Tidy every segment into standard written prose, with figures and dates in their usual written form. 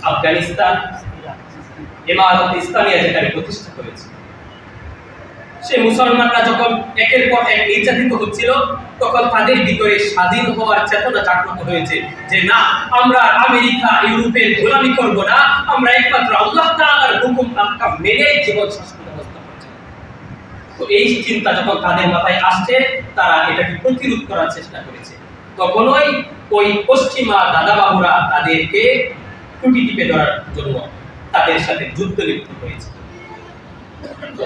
আফগানিস্তান ইমারত ইসলামিয়া যেখানে প্রতিষ্ঠা করেছে। সে মুসলমানরা যখন একের পর এক নির্যাতিত হচ্ছিল, তখন তাদের ভিতরে স্বাধীন হওয়ার চেতনা জাগ্রত হয়েছে যে না, আমরা আমেরিকা ইউরোপের গোলামি করব না, আমরা একমাত্র আল্লাহ তাআলার হুকুম আহকাম মেনে জীবন শাসন ব্যবস্থা করছি। তো এই চিন্তা যখন তাদের মাথায় আসছে, তারা এটাকে প্রতিরোধ করার চেষ্টা করেছে। তখনই ওই পশ্চিমা দাদাবাবুরা তাদেরকে টুটি টিপে ধরার জন্য তাদের সাথে যুদ্ধ লিপ্ত হয়েছে।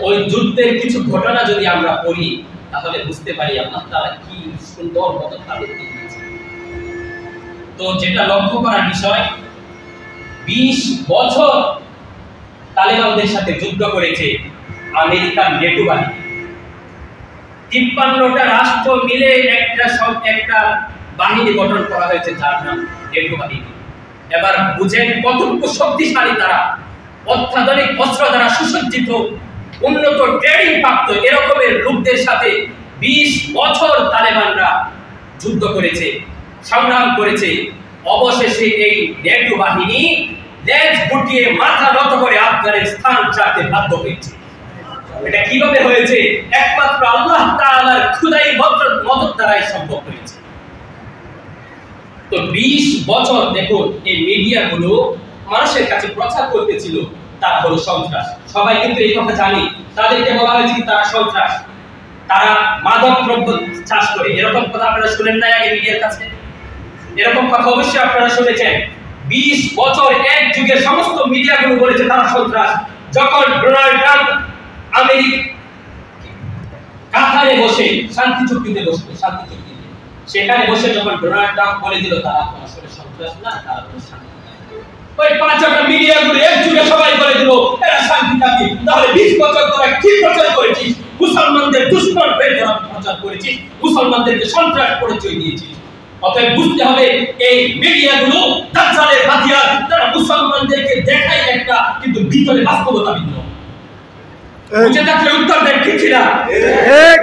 ওই যুদ্ধের কিছু ঘটনা যদি আমরা পড়ি, তাহলে বুঝতে পারি আল্লাহ তাআলা কি সুন্দর মদত তাদেরকে দিয়েছে। তো যেটা লক্ষ্য করার বিষয়, 20 বছর তালেবানদের সাথে যুদ্ধ করেছে আমেরিকান নেটো বাহিনী। 53টা রাষ্ট্র মিলে একটা বাহিনী গঠন করা হয়েছে, যার নাম নেটো বাহিনী। এবার বুঝেন কতটুকু শক্তিশালী তারা, অত্যাধুনিক অস্ত্র দ্বারা সুসজ্জিত, উন্নত ট্রেনিং প্রাপ্ত এরকমের লোকদের সাথে 20 বছর তালেবানরা যুদ্ধ করেছে, সংগ্রাম করেছে। অবশেষে এই নেটো বাহিনী লেজ গুটিয়ে মাথা নত করে আফগানিস্তান ছাড়তে বাধ্য হয়েছে। এটা কিভাবে হয়েছে? একমাত্র আল্লাহ তাআলার খোদাই মদত দ্বারাই সম্ভব হয়েছে। তো 20 বছর দেখুন, এই মিডিয়াগুলো মানুষের কাছে প্রচার করতেছিল তারা হলো সন্ত্রাস। সবাই কিন্তু এই কথা জানি, তাদেরকে বলা হয়েছে কি তারা সন্ত্রাস, তারা মাদক দ্রব্য চাষ করে। এরকম কথা আপনারা শুনেন না আগে মিডিয়ার কাছে? এরকম কথা অবশ্যই আপনারা শুনেছেন। 20 বছর এক যুগে সমস্ত মিডিয়াগুলো বলেছে তারা সন্ত্রাস। যখন ডোনাল্ড ট্রাম্প আমেরিকা কাতারে বসে শান্তি চুক্তিতে বসলো, সেখানে বসে যখন ডোনাল্ড ট্রাম্প বলে দিল তারা আসলে সন্ত্রাস না, তারা শান্তি, ওই 5টা মিডিয়াগুলো এক যুগে সবাই বলে দিল এরা শান্তিকামী। তাহলে 20 বছর তোরা কি প্রচার করেছিস? মুসলমানদের দুশমন হয়ে তোরা প্রচার করেছিস, মুসলমানদেরকে সন্ত্রাস পরিচয় দিয়েছিস। অতএব বুঝতে হবে এই মিডিয়াগুলো দাজ্জালের হাতিয়ার, তারা মুসলমানদেরকে দেখায় একটা, কিন্তু ভিতরে বাস্তবতা ভিন্ন। বুঝে থাকলে উত্তর দেন ঠিক কিনা? ঠিক।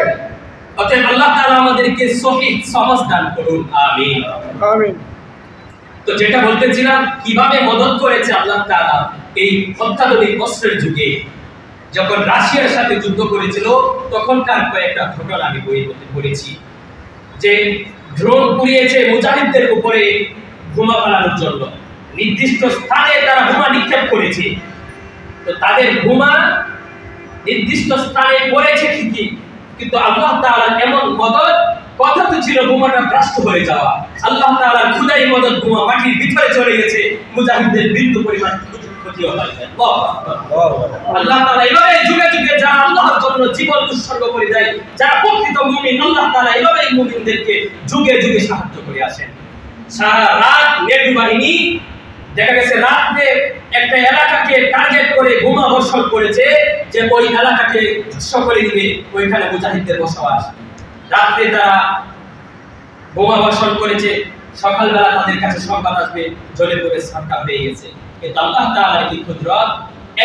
অতএব আল্লাহ তাআলা আমাদেরকে সহিহ সমাজ দান করুন, আমিন আমিন। তো যেটা বলতেছিলাম, কিভাবে মদত করেছে আল্লাহ তাআলা এই অত্যাধুনিক অস্ত্রের যুগে। যখন রাশিয়ার সাথে যুদ্ধ করেছিল, তখনকার কয়েকটা ঘটনা আমি বইয়ের মধ্যে পড়েছি। যে ড্রোন উড়িয়েছে মুজাহিদদের উপরে বোমা ফালানোর জন্য, নির্দিষ্ট স্থানে তারা বোমা নিক্ষেপ করেছে। তো তাদের বোমা নির্দিষ্ট স্থানে পড়েছে ঠিকই, কিন্তু আল্লাহ তাআলার এমন মদত, কথা তো ছিল বোমাটা ব্রাস্ট হয়ে যাওয়া, আল্লাহ তাআলার খোদাই মদত বোমা মাটির ভিতরে চলে গেছে, মুজাহিদদের বিন্দু পরিমাণ ক্ষতিও হয় না। আল্লাহ তাআলা এইভাবে যুগে যুগে যারা আল্লাহর জন্য জীবন উৎসর্গ করে দেয়, যারা প্রকৃত মুমিন, আল্লাহ তাআলা এইভাবে মুমিনদেরকে যুগে যুগে সাহায্য করে আসেন। সারা রাত নেটো বাহিনী দেখা গেছে রাতে একটা এলাকাকে টার্গেট করে বোমা বর্ষণ করেছে, যে ওই এলাকাকে ধ্বংস করে দিবে, ওইখানে মুজাহিদদের বসবাস। রাতে তারা বোমা বর্ষণ করেছে, সকালবেলা তাদের কাছে সংবাদ আসবে জ্বলে পড়ে সরকার হয়ে গেছে। কিন্তু আল্লাহ তাআলার কি কুদরত,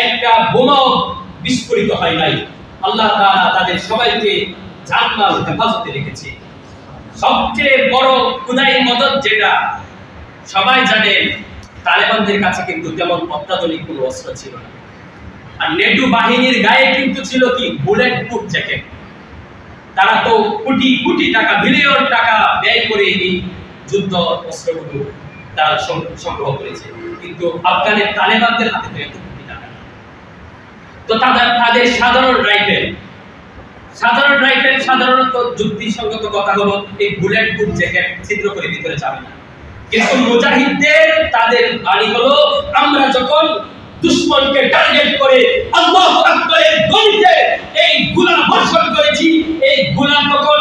একটা বোমাও বিস্ফোরিত হয় নাই। আল্লাহ তাআলা তাদের সবাইকে জানমাল হেফাজতে রেখেছে। সবচেয়ে বড় খোদাই মদত যেটা সবাই জানেন, তালেবানদের কাছে কিন্তু তেমন অত্যাধুনিক কোনো অস্ত্র ছিল না। আর নেটো বাহিনীর গায়ে কিন্তু ছিল কি বুলেট প্রুফ জ্যাকেট। তারা তো কোটি কোটি টাকা, বিলিয়ন টাকা ব্যয় করে এই যুদ্ধ অস্ত্রগুলো তারা সংগ্রহ করেছে, কিন্তু আফগানের তালেবানদের হাতে তো এত কোটি টাকা। তো তাদের সাধারণ রাইফেল সাধারণত যুক্তিসঙ্গত কথা হলো এই বুলেট প্রুফ জ্যাকেট ছিদ্র করে ভিতরে যাবে না। কিন্তু মুজাহিদদের তাদের বাণী হলো, আমরা যখন দুশমনকে টার্গেট করে আল্লাহু আকবারের ধ্বনিতে এই গোলা বর্ষণ করেছি, এই গোলা তখন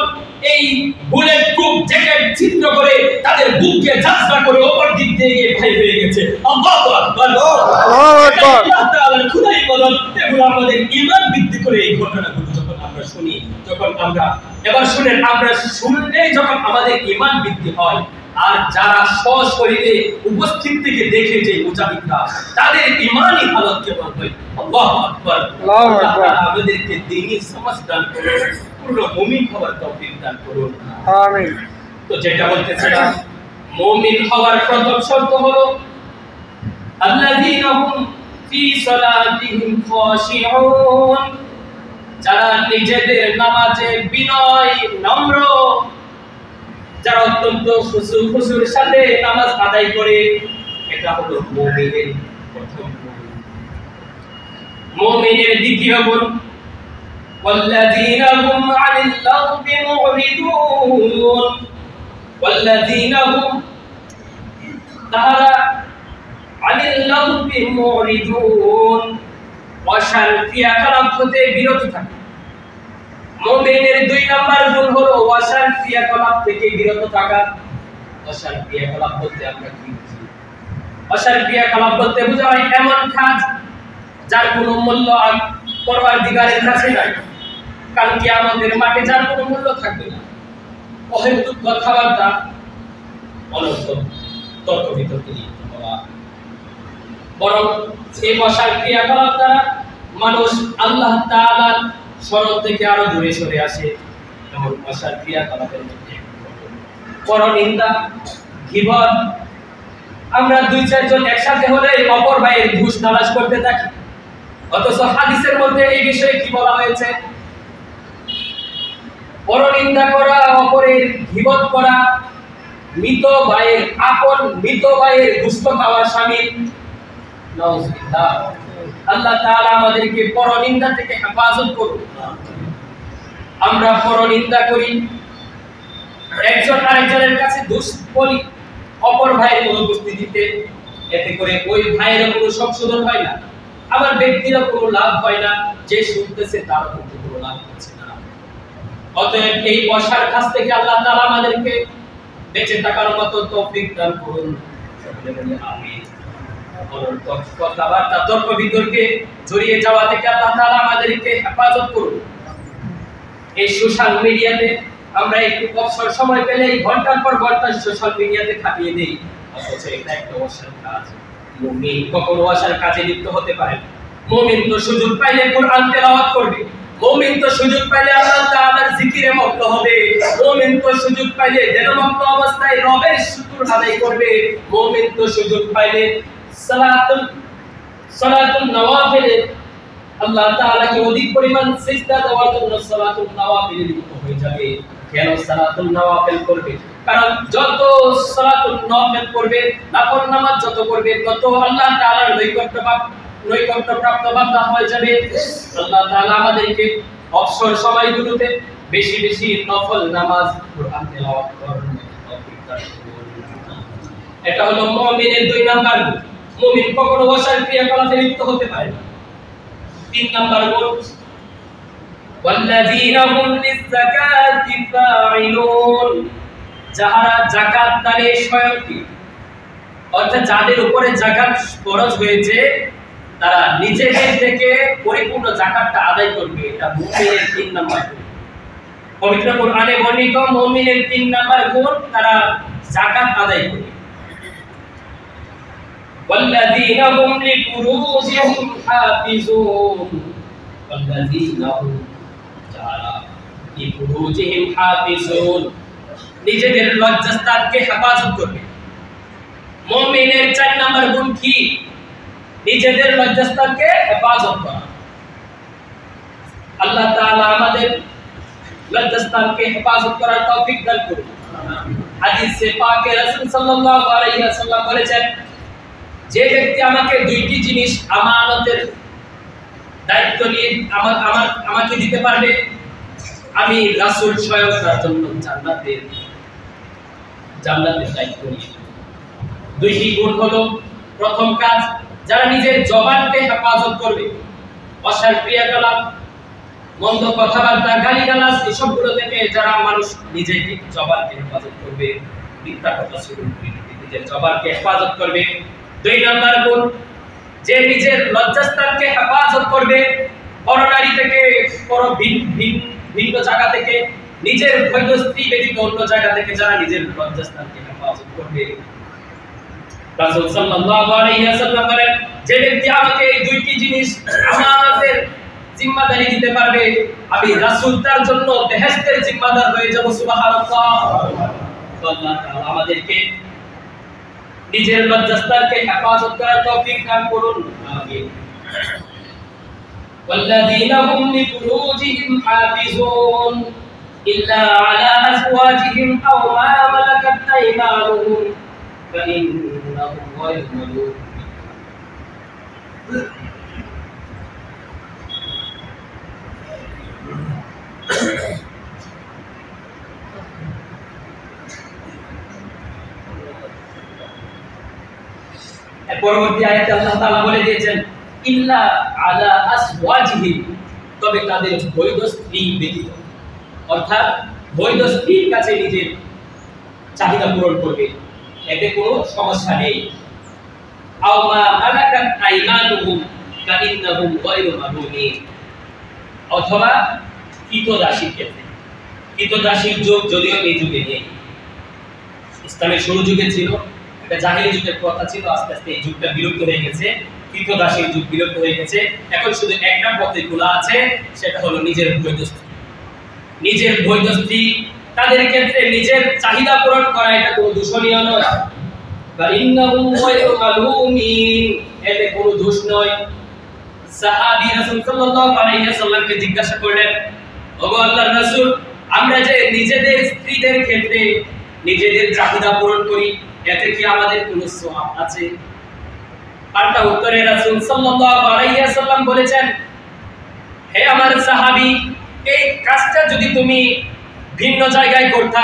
এই বুলেট প্রুফ জ্যাকেট ছিদ্র করে তাদের বুককে ঝাঁঝরা করে উপর দিক দিয়ে গিয়ে ভাই হয়ে গেছে। আল্লাহু আকবার, আল্লাহু আকবার। আল্লাহ তাআলার খোদাই বলেন, এগুলো আমাদের ঈমান বৃদ্ধি করে। এই ঘটনাগুলো যখন আমরা শুনি, যখন আমরা এবার শুনেন, আমরা শুনলে যখন আমাদের ঈমান বৃদ্ধি হয়, আর যারা সশরীরে উপস্থিত থেকে দেখে যে মুজাহিদরা, তাদের ঈমানি হালত কেমন হয়। আল্লাহু আকবার, আল্লাহু আকবার। আমাদেরকে দ্বীনি সমাজ দান করুন, পূর্ণ মুমিন হওয়ার তৌফিক দান করুন, আমিন। তো যেটা বলতেছিলাম, মুমিন হওয়ার প্রথম শর্ত হলো আল্লাযীনা হুম ফি সালাতিহিম খাশিউন, যারা নিজেদের নামাজে বিনয় নম্র, যারা অত্যন্ত খুশুর সাথে নামাজ আদায় করে, এটা হলো মুমিনের প্রথম গুণ। মুমিনের দ্বিতীয় গুণ ওয়াল্লাযীনা হুম আনিল লাগবি মুরিদুন, ওয়াল্লাযীনা হুম, তারা আনিল লাগবি মুরিদুন, অশালীন ক্রিয়াকলাপ হতে বিরত থাকে। মুমিনের দুই নাম্বার গুণ হলো অশালীন ক্রিয়াকলাপ থেকে বিরত থাকা। অশালীন ক্রিয়াকলাপ বলতে আমরা কি বুঝি? অশালীন ক্রিয়াকলাপ বলতে বোঝা হয় এমন কাজ যার কোনো মূল্য পরওয়ারদিগারের কাছে নাই, কারণ কিয়ামতের মাঠে যার কোনো মূল্য থাকবে না। অহেতুক কথাবার্তা, অনর্থক তর্ক বিতর্কে লিপ্ত হওয়া, বরং এই অশালীন ক্রিয়াকলাপ দ্বারা মানুষ আল্লাহ তাআলার শরণ থেকে আরো দূরে সরে আসে। এমন অশালীন ক্রিয়াকলাপের মধ্যে পরনিন্দা, গীবত। আমরা দুই চারজন একসাথে হলে অপর ভাইয়ের ঘুষ তালাশ করতে থাকি, অথচ হাদিসের মধ্যে এই বিষয়ে কি বলা হয়েছে? পরনিন্দা করা, অপরের গীবত করা, মৃত ভাইয়ের মৃত ভাইয়ের গোশত খাওয়া শামিল। নাউযুবিল্লাহ। আল্লাহ তাআলা আমাদেরকে পরনিন্দা থেকে হেফাজত করুন। আমরা পরনিন্দা করি, একজন আরেকজনের কাছে দোষ বলি অপর ভাইয়ের অনুপস্থিতিতে, এতে করে ওই ভাইয়ের কোনো সংশোধন হয় না, আমার ব্যক্তির কোনো লাভ হয় না, যে শুনতেছে তার কোনো লাভ হচ্ছে না। অতএব এই অশালীন কাজ থেকে আল্লাহ তাআলা আমাদেরকে বেঁচে থাকার মতো তৌফিক দান করুন। সকলে বলি আমিন। কথাবার্তা, তর্ক বিতর্কে জড়িয়ে যাওয়া থেকে আল্লাহ তাআলা আমাদেরকে হেফাজত করুন। এই সোশ্যাল মিডিয়াতে আমরা একটু অবসর সময় পেলে ঘন্টার পর ঘন্টা সোশ্যাল মিডিয়াতে কাটিয়ে দেই, অথচ এটা একটা অশালীন কাজ। মুমিন কখনো অশালীন কাজে লিপ্ত হতে পারে না। মুমিন তো সুযোগ পাইলে কোরআন তেলাওয়াত করবে, মুমিন তো সুযোগ পাইলে আল্লাহ তাআলার জিকিরে মগ্ন হবে, মুমিন তো সুযোগ পাইলে ধ্যানমগ্ন অবস্থায় রবের শুকর আদায় করবে, মুমিন তো সুযোগ পাইলে সালাতুল নওয়াফিলে আল্লাহ তাআলাকে অধিক পরিমাণ সিজদা দেওয়ার জন্য সালাতুল নওয়াফিলে লিপ্ত হয়ে যাবে। কেন সালাতুল নওয়াফিল করবে? কারণ যত সালাতুল নওয়াফিল করবে, নফল নামাজ যত করবে, তত আল্লাহ তাআলার নৈকট্যপ্রাপ্ত বান্দা হয়ে যাবে। আল্লাহ তাআলা আমাদেরকে অবসর সময়গুলোতে বেশি বেশি নফল নামাজ, কোরআন তেলাওয়াত করার তৌফিক দান করুন। এটা হলো মুমিনের দুই নাম্বার গুণ। মুমিন কখনো অশালীন ক্রিয়াকলাপে লিপ্ত হতে পারে না। তিন নাম্বার গুণ ওয়াল্লাযীনা হুম লিয-যাকাতি ফাঈলুন, যারা যাকাত দানে সহায়ক, অর্থাৎ যাদের উপরে যাকাত ফরজ হয়েছে তারা নিজেদের থেকে পরিপূর্ণ যাকাতটা আদায় করবে। এটা মুমিনের তিন নাম্বার গুণ। পবিত্র কোরআনে বর্ণিত মুমিনের তিন নাম্বার গুণ, তারা যাকাত আদায় করবে। والذين هم لفروجهم حافظون، والذين هم لفروجهم حافظون, নিজেদের লজ্জাস্থানকে হেফাজত করবে। মুমিনের চার নাম্বার গুণ কি? নিজেদের লজ্জাস্থানকে হেফাজত করা। আল্লাহ তাআলা আমাদের লজ্জাস্থানকে হেফাজত করার তৌফিক দান করুন। হাদিসে পাকে রাসূল সাল্লাল্লাহু আলাইহি ওয়াসাল্লাম বলেছেন, যে ব্যক্তি আমাকে দুইটি জিনিস আমানতের দায়িত্ব নিয়ে আমাকে দিতে পারবে, আমি রাসূল স্বয়ং তার জন্য জান্নাতের দায়িত্ব নিয়ে। দুইটি গুণ হলো, প্রথম কাজ, যারা নিজের জবানকে হেফাজত করবে, অশালীন ক্রিয়াকলাপ, মন্দ কথাবার্তা, গালিগালাজ এসবগুলো থেকে যারা মানুষ নিজের জবানকে হেফাজত করবে, মিথ্যা কথা শুরু নিজের জবানকে হেফাজত করবে। দুই নাম্বার গুণ, যে নিজের লজ্জাস্থানকে হেফাজত করবে, পরনারী থেকে, ভিন্ন জায়গা থেকে, নিজের হয়ত স্ত্রী ব্যতীত অন্য জায়গা থেকে যারা নিজের লজ্জাস্থানকে হেফাজত করবে। রাসূল সাল্লাল্লাহু আলাইহি ওয়াসাল্লাম বলেন, যে ব্যক্তি আমাকে এই দুইটি জিনিস আমানতের জিম্মাদারি দিতে পারবে, আমি রাসূল তার জন্য বেহেশতের জিম্মাদার হয়ে যাব। সুবহানাল্লাহ। আল্লাহ তাআলা আমাদেরকে নিজের লজ্জাস্থানকে হেফাজত করার তৌফিক দান করুন, আমিন। والذين هم لفروجهم حافظون إلا على أزواجهم أو ما ملكت أيمانهم فإنهم غير ملومين। পরবর্তী আয়াতে আল্লাহ তাআলা বলে দিয়েছেন ইল্লা আলা আসওয়াজিহিম, তবে তাদের বৈধ স্ত্রী ব্যতীত, অর্থাৎ বৈধ স্ত্রীর কাছে নিজের চাহিদা পূরণ করবে, এতে কোনো সমস্যা নেই। আও মা মালাকাত আইমানুহুম ফাইন্নাহুম গায়রু মালুমিন, অথবা কৃতদাসীর ক্ষেত্রে। কৃতদাসীর যুগ যদিও এই যুগে নেই, ইসলামের শুরু যুগে ছিল, এটা জাহেলি যুগের কথা ছিল, আস্তে আস্তে এই যুগটা বিলুপ্ত হয়ে গেছে, কৃতদাসীর যুগ বিলুপ্ত হয়ে গেছে। এখন শুধু একটা পথে খোলা আছে, সেটা হলো নিজের বৈধ স্ত্রী। নিজের বৈধ স্ত্রী, তাদের ক্ষেত্রে নিজের চাহিদা পূরণ করা এটা কোনো দূষণীয় নয়, বা ইন্নাহুম গায়রু মালুমিন, এতে কোনো দোষ নয়। সাহাবী রাসূল সাল্লাল্লাহু আলাইহি ওয়াসাল্লামকে জিজ্ঞাসা করলেন, ওগো আল্লাহর রাসূল, আমরা যে নিজেদের স্ত্রীদের ক্ষেত্রে নিজেদের চাহিদা পূরণ করি, এতে কি আমাদের কোনো সওয়াব আছে? পাল্টা উত্তরে রাসূল সাল্লাল্লাহু আলাইহি ওয়াসাল্লাম বলেছেন, হে আমার সাহাবী, এই কাজটা যদি তুমি ভিন্ন জায়গায় করতা,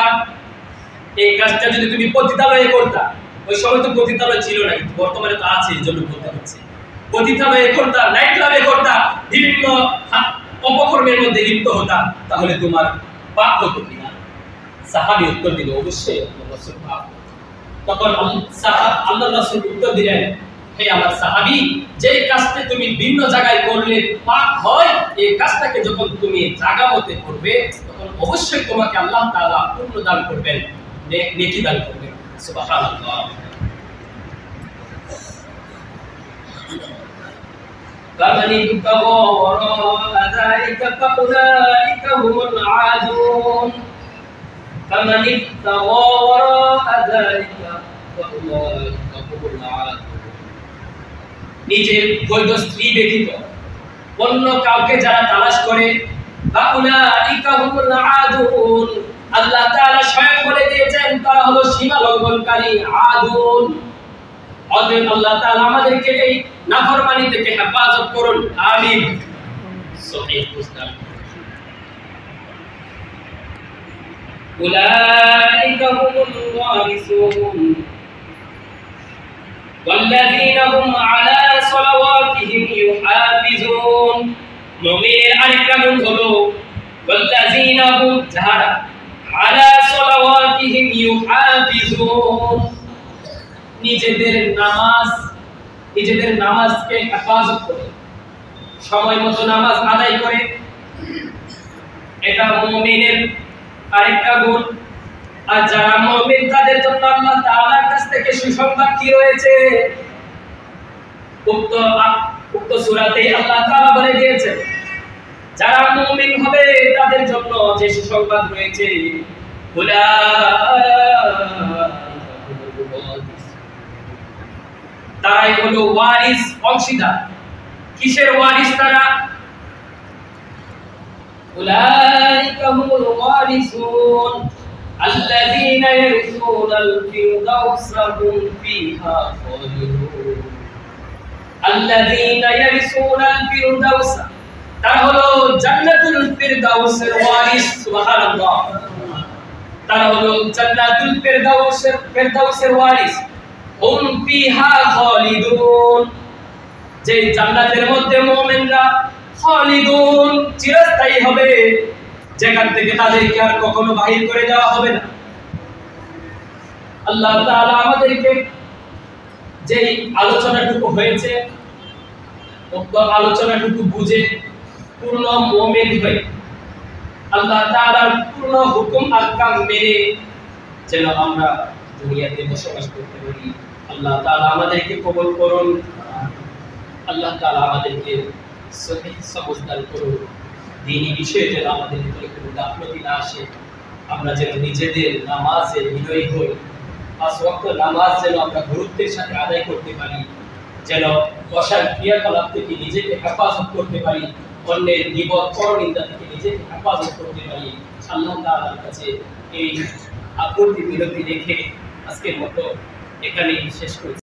এই কাজটা যদি তুমি পতিতালয়ে করতা, ওই সময় তো পতিতালয় ছিল না, বর্তমানে তো আছে, এজন্য বলতে হচ্ছে, পতিতালয়ে করতা, নাইট ক্লাবে করতা, বিভিন্ন অপকর্মের মধ্যে লিপ্ত হতা, তাহলে তোমার পাপ হতো কিনা? সাহাবী উত্তর দিল, অবশ্যই আল্লাহর রাসূল পাপ। তখন আল্লাহর রাসূল উত্তর দিলেন, হে আমার সাহাবী, যে কাজটা তুমি ভিন্ন জায়গায় করলে পাপ হয়, এই কাজটাকে যখন তুমি জায়গা মতে করবে, তখন অবশ্যই তোমাকে আল্লাহ তাআলা পূর্ণ দান করবেন, নেকি দান করবেন। সুবহানাল্লাহ। فمن ابتغى وراء ذلك فأولئك هم العادون فمن ابتغى وراء ذلك فأولئك هم العادون। নিজের বৈধ স্ত্রী ব্যতীত অন্য কাউকে যারা তালাশ করে, ফাউলাইকা হুমুল আদুন, আল্লাহ তাআলা স্বয়ং বলে দিয়েছেন তারা হলো সীমা লঙ্ঘনকারী, আদুন। অতএব আল্লাহ তাআলা আমাদেরকে এই নাফরমানি থেকে হেফাজত করুন, আমিন। সহিহ মুসলিম। উলাইকা হুমুল ওয়ারিসুন والذين هم على صلواتهم يحافظون। মুমিনের আরেকটা গুণ হলো والذين هم যারা على صلواتهم يحافظون, নিজেদের নামাজকে হেফাজত করে, সময় মতো নামাজ আদায় করে, এটা মুমিনের আরেকটা গুণ। আর যারা মুমিন তাদের জন্য আল্লাহ তাআলার কাছ থেকে সুসংবাদ কি রয়েছে, উক্ত সূরাতে আল্লাহ তাআলা বলে দিয়েছেন, যারা মুমিন হবে তাদের জন্য যে সুসংবাদ রয়েছে, তারাই হলো ওয়ারিস, অংশীদার। কিসের ওয়ারিস তারা? উলাইকা হুমুল ওয়ারিসুন الذين يرثون الفردوس هم فيها خالدون। الذين يرثون الفردوس, তারা হলো জান্নাতুল ফিরদাউসের ওয়ারিস। সুবহানাল্লাহ। তারা হলো জান্নাতুল ফিরদাউসের ওয়ারিস। হুম ফিহা খালিদুন, যে জান্নাতের মধ্যে মুমিনরা খালিদুন, চিরস্থায়ী হবে, যেখান থেকে তাদেরকে আর কখনো বাহির করে দেওয়া হবে না। আল্লাহ তাআলা আমাদেরকে যে আলোচনাটুকু হয়েছে, উক্ত আলোচনাটুকু বুঝে পূর্ণ মুমিন হয়ে আল্লাহ তাআলার পূর্ণ হুকুম আহকাম মেনে যেন আমরা দুনিয়াতে বসবাস করতে পারি। আল্লাহ তাআলা আমাদেরকে কবুল করুন, আল্লাহ তাআলা আমাদেরকে সঠিক সমঝ দান করুন, দ্বীনি বিষয়ে যেন আমাদের ভিতরে কোনো গাফলতি না আসে, আমরা যেন নিজেদের নামাজে বিনয়ী হই, পাঁচ ওয়াক্ত নামাজ যেন আমরা গুরুত্বের সাথে আদায় করতে পারি, যেন অসার ক্রিয়াকলাপ থেকে নিজেকে হেফাজত করতে পারি, অন্যের গীবত পরনিন্দা থেকে নিজেকে হেফাজত করতে পারি। আল্লাহ তাআলার কাছে এই আপত্তি বিরতি রেখে আজকের মতো এখানেই শেষ করছি।